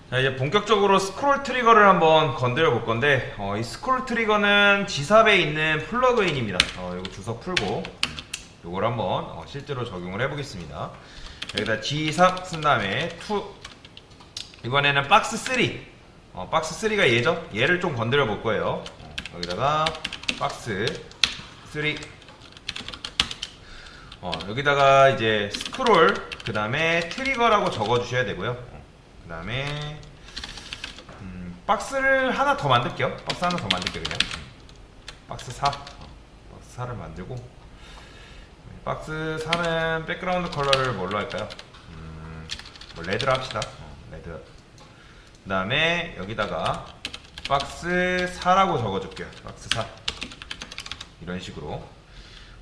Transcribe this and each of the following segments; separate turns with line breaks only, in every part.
자, 이제 본격적으로 스크롤 트리거를 한번 건드려 볼 건데, 이 스크롤 트리거는 G삽에 있는 플러그인입니다. 이거 주석 풀고, 요걸 한번 실제로 적용을 해보겠습니다. 여기다 G삽 쓴 다음에 이번에는 박스 3. 박스 3가 얘죠? 얘를 좀 건드려 볼 거예요. 여기다가 박스 3. 여기다가 이제 스크롤, 그 다음에 트리거라고 적어 주셔야 되고요. 그 다음에 박스를 하나 더 만들게요. 박스 하나 더 만들게요. 그냥 박스 4. 박스 4를 만들고, 박스 4는 백그라운드 컬러를 뭘로 할까요? 뭐 레드로 합시다. 레드. 그 다음에 여기다가 박스 4라고 적어줄게요. 박스 4. 이런 식으로.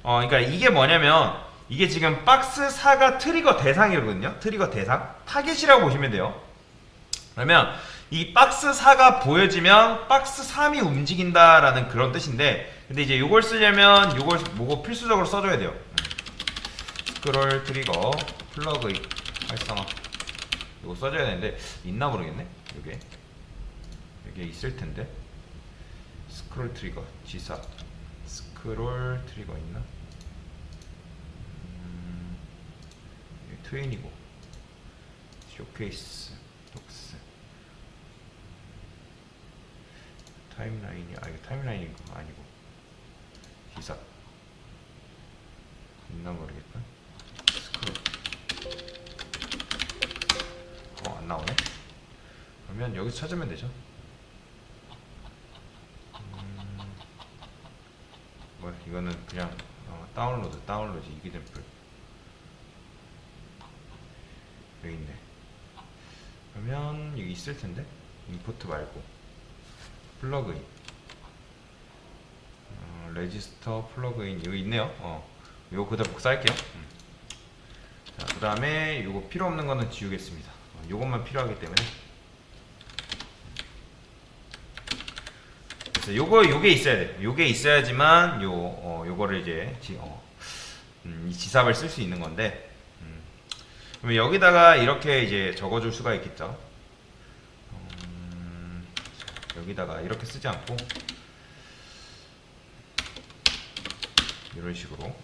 그러니까 이게 뭐냐면, 이게 지금 박스 4가 트리거 대상이거든요. 트리거 대상. 타겟이라고 보시면 돼요. 그러면 이 박스 4가 보여지면 박스 3이 움직인다라는 그런 뜻인데, 근데 이제 이걸 쓰려면 이걸 뭐고 필수적으로 써줘야 돼요. 스크롤 트리거 플러그인 활성화, 이거 써줘야 되는데 있나 모르겠네. 여기에 있을 텐데. 스크롤 트리거 G삽 스크롤 트리거 있나? 트윈이고, 쇼케이스 독스 타임라인이, 이거 타임라인이 아니고 G삽 있나 모르겠다. 스크롤 안 나오네. 그러면 여기서 찾으면 되죠. 뭐 이거는 그냥 다운로드 이기템플 여기 있네. 그러면 여기 있을 텐데, 임포트 말고 플러그인, 레지스터 플러그인 여기 있네요. 요거 그대로 복사할게요. 자, 그 다음에 요거 필요 없는 거는 지우겠습니다. 요것만 필요하기 때문에. 그래서 요게 있어야 돼. 요게 있어야지만 요거를 이제 이 G삽을 쓸 수 있는 건데, 그러면 여기다가 이렇게 이제 적어줄 수가 있겠죠. 여기다가 이렇게 쓰지 않고 이런 식으로.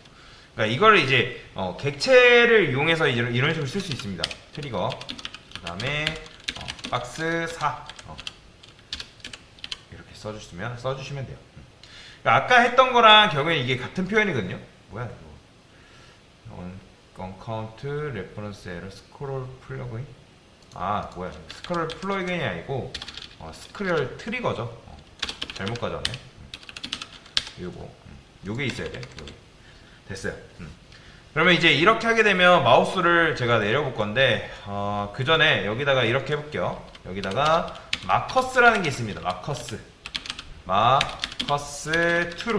그러니까 이거를 이제 객체를 이용해서 이런 식으로 쓸 수 있습니다. 트리거. 그 다음에 박스 4 이렇게 써주시면 돼요. 그러니까 아까 했던 거랑 결국에 이게 같은 표현이거든요. 뭐야 이거? 언카운트 레퍼런스 에러 스크롤 플러그인. 뭐야, 스크롤 플러그인이 아니고 스크롤 트리거죠. 잘못 가져왔네. 요게 있어야 돼. 여기 됐어요. 그러면 이제 이렇게 하게 되면 마우스를 제가 내려볼 건데, 그 전에 여기다가 이렇게 해볼게요. 여기다가 마커스라는 게 있습니다. 마커스 트루.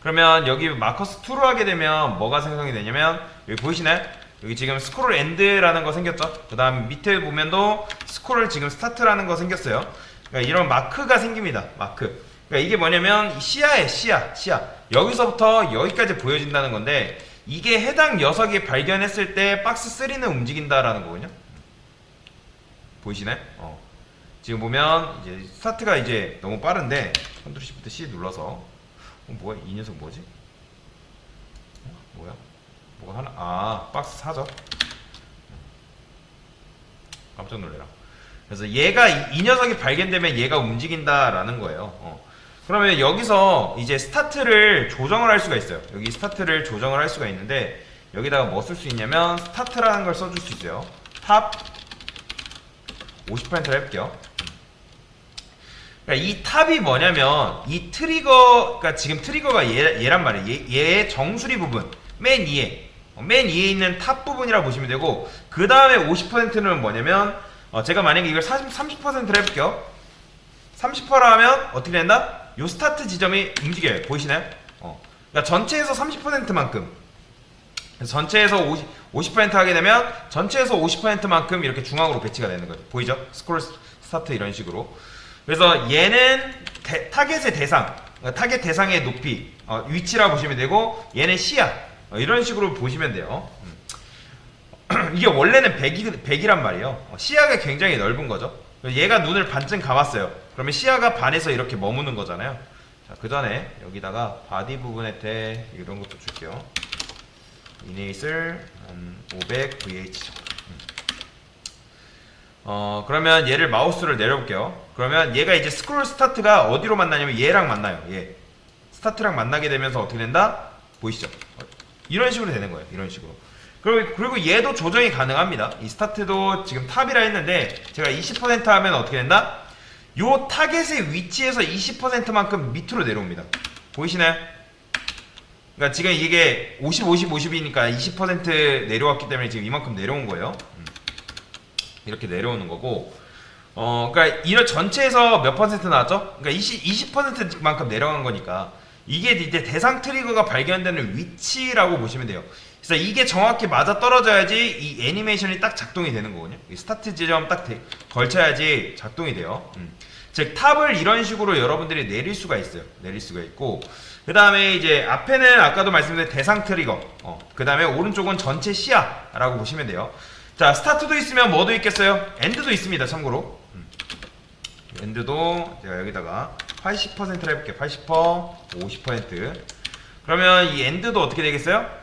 그러면 여기 마커스 트루 하게 되면 뭐가 생성이 되냐면, 여기 보이시나요? 여기 지금 스크롤 엔드라는 거 생겼죠? 그 다음 밑에 보면도 스크롤 지금 스타트라는 거 생겼어요. 그러니까 이런 마크가 생깁니다. 마크. 그러니까 이게 뭐냐면 시야에 시야. 여기서부터 여기까지 보여진다는 건데, 이게 해당 녀석이 발견했을 때 박스 3는 움직인다라는 거거든요. 보이시나요? 지금 보면 이제 스타트가 이제 너무 빠른데 컨트롤 시프트 C 눌러서 뭐야 이 녀석 뭐지? 뭐야? 뭐가 하나? 박스 4죠. 깜짝 놀래라. 그래서 얘가 이 녀석이 발견되면 얘가 움직인다라는 거예요. 그러면 여기서 이제 스타트를 조정을 할 수가 있어요. 여기 스타트를 조정을 할 수가 있는데, 여기다가 뭐 쓸 수 있냐면 스타트라는 걸 써줄 수 있어요. 탑 50%를 해볼게요. 그러니까 이 탑이 뭐냐면, 이 트리거, 그러니까 지금 트리거가 얘란 말이에요. 얘의 정수리 부분, 맨 위에 있는 탑 부분이라고 보시면 되고, 그 다음에 50%는 뭐냐면, 제가 만약에 이걸 30%를 해볼게요. 30%라 하면 어떻게 된다? 요 스타트 지점이 움직여요. 보이시나요? 그러니까 전체에서 30%만큼, 전체에서 50% 하게 되면 전체에서 50%만큼 이렇게 중앙으로 배치가 되는 거죠. 보이죠? 스크롤 스타트 이런 식으로. 그래서 얘는 타겟의 대상, 타겟 대상의 높이, 위치라 보시면 되고, 얘는 시야, 이런 식으로 보시면 돼요. 이게 원래는 100이란 말이에요. 시야가 굉장히 넓은 거죠. 얘가 눈을 반쯤 감았어요. 그러면 시야가 반에서 이렇게 머무는 거잖아요. 자, 그 전에 여기다가 바디 부분 혜택 이런 것도 줄게요. 이네이슬 한 500 VH. 그러면 얘를 마우스를 내려볼게요. 그러면 얘가 이제 스크롤 스타트가 어디로 만나냐면 얘랑 만나요. 얘 스타트랑 만나게 되면서 어떻게 된다? 보이시죠? 이런 식으로 되는 거예요. 이런 식으로. 그리고 얘도 조정이 가능합니다. 이 스타트도 지금 탑이라 했는데 제가 20% 하면 어떻게 된다? 요 타겟의 위치에서 20%만큼 밑으로 내려옵니다. 보이시나요? 그러니까 지금 이게 50, 50, 50이니까 20% 내려왔기 때문에 지금 이만큼 내려온 거예요. 이렇게 내려오는 거고, 그러니까 이런 전체에서 몇 퍼센트 나왔죠? 그러니까 20%만큼 내려간 거니까 이게 이제 대상 트리거가 발견되는 위치라고 보시면 돼요. 그래서 이게 정확히 맞아 떨어져야지 이 애니메이션이 딱 작동이 되는 거거든요. 이 스타트 지점 딱 걸쳐야지 작동이 돼요. 즉 탑을 이런 식으로 여러분들이 내릴 수가 있어요. 내릴 수가 있고, 그 다음에 이제 앞에는 아까도 말씀드린 대상 트리거, 그 다음에 오른쪽은 전체 시야라고 보시면 돼요. 자, 스타트도 있으면 뭐도 있겠어요? 엔드도 있습니다. 참고로 엔드도 제가 여기다가 80%를 해볼게요. 80%, 50%. 그러면 이 엔드도 어떻게 되겠어요?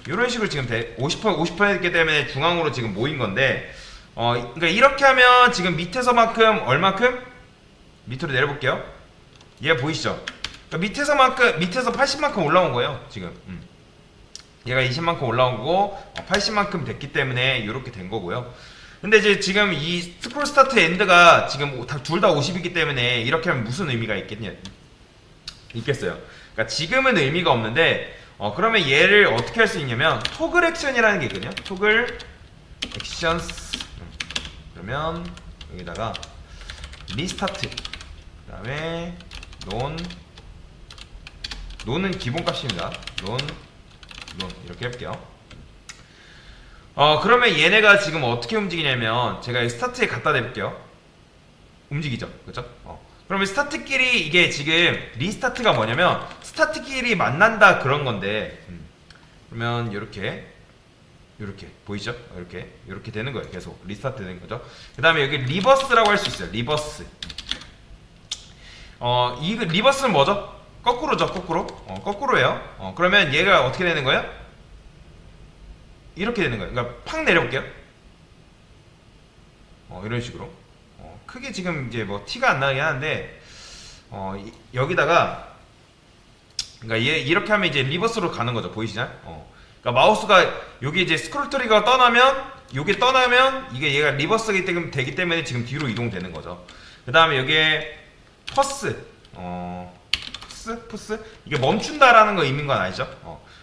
이런 식으로 지금 50%이기 때문에 중앙으로 지금 모인 건데, 그러니까 이렇게 하면 지금 밑에서만큼 얼마큼? 밑으로 내려볼게요. 얘 보이시죠? 그러니까 밑에서 80만큼 올라온 거예요. 지금. 얘가 20만큼 올라온 거고 80만큼 됐기 때문에 이렇게 된 거고요. 근데 이제 지금 이 스크롤 스타트 엔드가 지금 둘 다 50이기 때문에 이렇게 하면 무슨 의미가 있겠어요? 그러니까 지금은 의미가 없는데, 그러면 얘를 어떻게 할 수 있냐면 토글 액션이라는 게 있거든요. 토글 액션스. 그러면 여기다가 리스타트, 그 다음에 논은 기본값입니다. 논 이렇게 해볼게요. 그러면 얘네가 지금 어떻게 움직이냐면 제가 스타트에 갖다 대볼게요. 움직이죠, 그렇죠? 그러면 스타트끼리 이게 지금 리스타트가 뭐냐면 스타트끼리 만난다 그런 건데, 그러면 이렇게 보이죠? 이렇게 되는 거예요. 계속 리스타트 되는 거죠. 그 다음에 여기 리버스라고 할 수 있어요. 리버스. 이 리버스는 뭐죠? 거꾸로죠, 거꾸로. 거꾸로예요. 그러면 얘가 어떻게 되는 거예요? 이렇게 되는 거예요. 그러니까 팍 내려볼게요. 이런 식으로. 크게 지금 이제 뭐 티가 안 나긴 하는데, 여기다가, 그러니까 얘 이렇게 하면 이제 리버스로 가는 거죠. 보이시나요? 그러니까 마우스가 여기 이제 스크롤 트리거가 떠나면, 이게 얘가 리버스가 되기 때문에 지금 뒤로 이동되는 거죠. 그 다음에 여기에 퍼스, 푸스? 이게 멈춘다라는 거 있는 건 아니죠?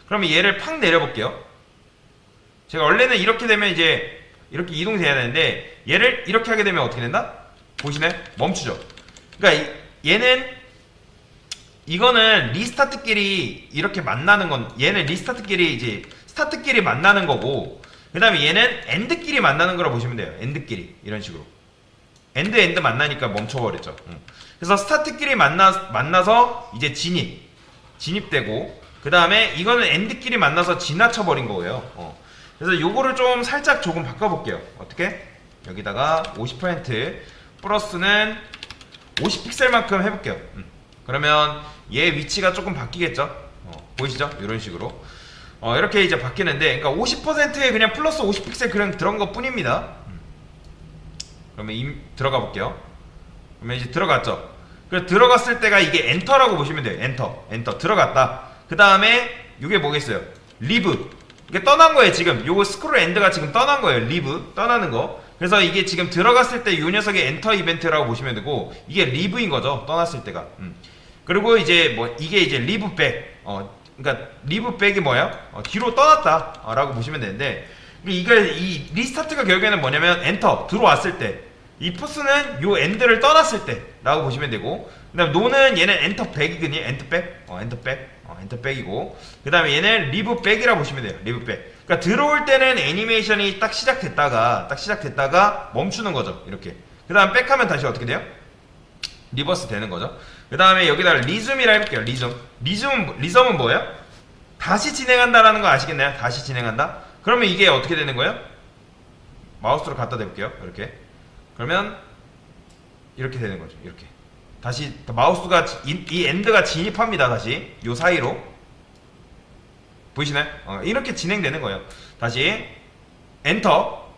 그러면 얘를 팍 내려볼게요. 제가 원래는 이렇게 되면 이제 이렇게 이동돼야 되는데 얘를 이렇게 하게 되면 어떻게 된다? 보시나요? 멈추죠. 그러니까 이거는 리스타트끼리 이렇게 만나는 건, 얘는 리스타트끼리 이제 스타트끼리 만나는 거고, 그 다음에 얘는 엔드끼리 만나는 거라 보시면 돼요. 엔드끼리 이런 식으로 엔드 만나니까 멈춰버렸죠. 그래서 스타트끼리 만나서 이제 진입되고, 그 다음에 이거는 엔드끼리 만나서 지나쳐버린 거예요. 그래서 요거를 좀 살짝 조금 바꿔볼게요. 어떻게? 여기다가 50% 플러스는 50픽셀만큼 해볼게요. 그러면 얘 위치가 조금 바뀌겠죠? 보이시죠? 이런 식으로. 이렇게 이제 바뀌는데, 그러니까 50%에 그냥 플러스 50픽셀 그냥 들어간 것 뿐입니다. 그러면 들어가 볼게요. 그러면 이제 들어갔죠? 그 들어갔을 때가 이게 엔터라고 보시면 돼요. 엔터 들어갔다. 그 다음에 이게 뭐겠어요? 리브. 이게 떠난 거예요. 지금 요거 스크롤 엔드가 지금 떠난 거예요. 리브, 떠나는 거. 그래서 이게 지금 들어갔을 때 이 녀석의 엔터 이벤트라고 보시면 되고, 이게 리브인 거죠. 떠났을 때가. 그리고 이제 이게 이제 리브백. 그러니까 리브백이 뭐야? 뒤로 떠났다 라고 보시면 되는데, 이 리스타트가 결국에는 뭐냐면 엔터 들어왔을 때, 이 푸스는 요 엔드를 떠났을 때 라고 보시면 되고, 그 다음에 노는 얘는 엔터백이거든요. 엔터백이고, 그 다음에 얘는 리브백이라 보시면 돼요. 리브백. 그러니까 들어올 때는 애니메이션이 딱 시작됐다가 멈추는 거죠. 이렇게. 그 다음 백하면 다시 어떻게 돼요? 리버스 되는 거죠. 그 다음에 여기다 리즘이라 해볼게요. 리즘은 뭐예요? 다시 진행한다라는 거 아시겠나요? 다시 진행한다. 그러면 이게 어떻게 되는 거예요? 마우스로 갖다 대볼게요. 이렇게. 그러면 이렇게 되는 거죠. 이렇게. 다시 마우스가 이 엔드가 진입합니다. 다시 요 사이로 보이시나요? 이렇게 진행되는 거예요. 다시 엔터.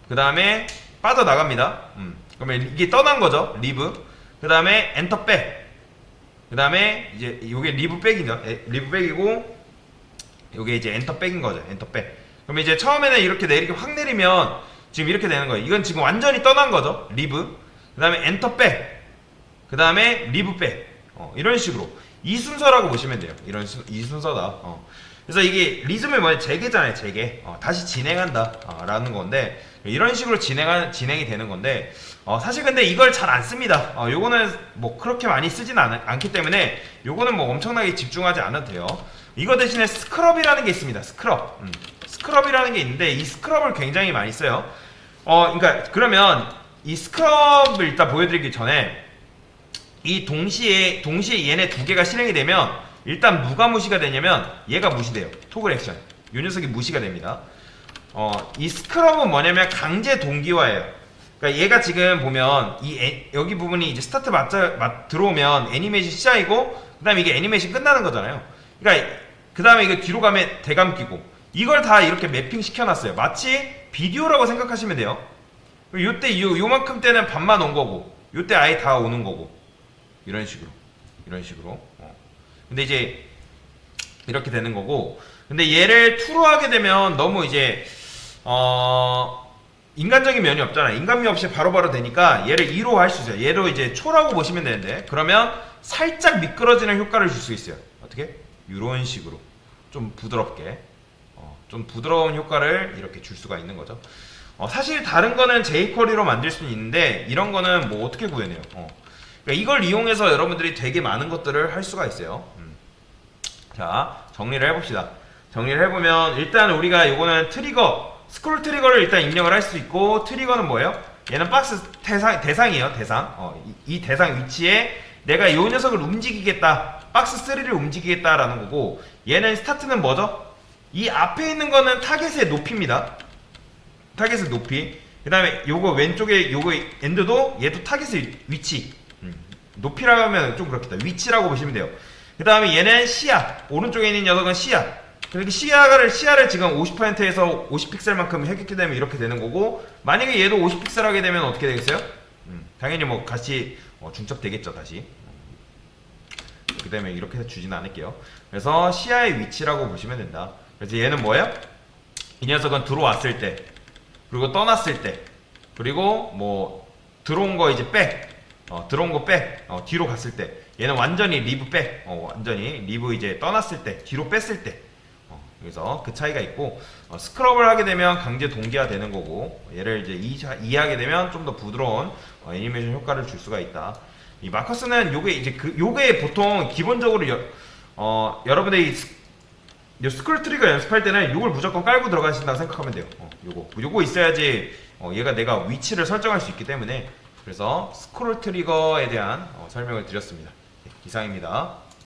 그 다음에 빠져나갑니다. 그러면 이게 떠난 거죠. 리브. 그 다음에 엔터 백. 그 다음에 이제 요게 리브 백이죠. 리브 백이고 요게 이제 엔터 백인 거죠. 엔터 백. 그러면 이제 처음에는 이렇게 이렇게 확 내리면 지금 이렇게 되는 거예요. 이건 지금 완전히 떠난 거죠. 리브. 그 다음에 엔터 백. 그 다음에 리브 백. 이런 식으로 이 순서라고 보시면 돼요. 이 순서다. 그래서 이게 리즘을 뭐냐, 재개잖아요. 재개. 다시 진행한다 라는 건데, 이런 식으로 진행이 되는 건데, 사실 근데 이걸 잘 안 씁니다. 요거는 뭐 그렇게 많이 쓰진 않기 때문에 요거는 뭐 엄청나게 집중하지 않아도 돼요. 이거 대신에 스크럽이라는 게 있습니다. 스크럽. 스크럽이라는 게 있는데 이 스크럽을 굉장히 많이 써요. 그러니까 그러면 이 스크럽을 일단 보여드리기 전에 이 동시에 얘네 두 개가 실행이 되면 일단 누가 무시가 되냐면 얘가 무시돼요. 토글 액션. 이 녀석이 무시가 됩니다. 이 스크럽은 뭐냐면 강제 동기화예요. 그러니까 얘가 지금 보면 여기 부분이 이제 스타트 들어오면 애니메이션 시작이고 그 다음에 이게 애니메이션 끝나는 거잖아요. 그러니까 그 다음에 이거 뒤로 가면 대감 끼고 이걸 다 이렇게 매핑 시켜놨어요. 마치 비디오라고 생각하시면 돼요. 요때 요만큼 때는 반만 온 거고 요때 아예 다 오는 거고 이런 식으로 근데 이제 이렇게 되는 거고, 근데 얘를 2로 하게 되면 너무 이제 인간적인 면이 없잖아. 인간미 없이 바로바로 되니까 얘를 2로 할 수 있어요. 얘로 이제 초라고 보시면 되는데, 그러면 살짝 미끄러지는 효과를 줄 수 있어요. 어떻게? 이런 식으로 좀 부드럽게 좀 부드러운 효과를 이렇게 줄 수가 있는 거죠. 사실 다른 거는 jQuery로 만들 수는 있는데 이런 거는 뭐 어떻게 구해내요? 그러니까 이걸 이용해서 여러분들이 되게 많은 것들을 할 수가 있어요. 자, 정리를 해봅시다. 정리를 해보면 일단 우리가 요거는 트리거, 스크롤 트리거를 일단 입력을 할 수 있고, 트리거는 뭐예요? 얘는 박스 대상이에요. 대상. 이 대상 위치에 내가 요 녀석을 움직이겠다, 박스 3를 움직이겠다라는 거고, 얘는 스타트는 뭐죠? 이 앞에 있는 거는 타겟의 높이입니다. 타겟의 높이. 그 다음에 요거 왼쪽에 요거 엔드도 얘도 타겟의 위치. 높이라고 하면 좀 그렇겠다. 위치라고 보시면 돼요. 그 다음에 얘는 시야. 오른쪽에 있는 녀석은 시야. 그렇게 시야를 지금 50%에서 50픽셀만큼 했기 때문에 이렇게 되는 거고, 만약에 얘도 50픽셀 하게 되면 어떻게 되겠어요? 당연히 뭐 같이 중첩 되겠죠. 다시. 그 다음에 이렇게 해서 주지는 않을게요. 그래서 시야의 위치라고 보시면 된다. 그래서 얘는 뭐예요? 이 녀석은 들어왔을 때, 그리고 떠났을 때, 그리고 뭐 들어온 거 이제 들어온 거 뒤로 갔을 때, 얘는 완전히 리브 완전히 리브 이제 떠났을 때, 뒤로 뺐을 때. 그래서 그 차이가 있고, 스크럽을 하게 되면 강제 동기화 되는 거고, 얘를 이제 이해하게 되면 좀 더 부드러운 애니메이션 효과를 줄 수가 있다. 이 마커스는 요게 보통 기본적으로 여러분들이 스크롤 트리거 연습할 때는 요걸 무조건 깔고 들어가신다고 생각하면 돼요. 요거 있어야지 얘가 내가 위치를 설정할 수 있기 때문에. 그래서 스크롤 트리거에 대한 설명을 드렸습니다. 이상입니다.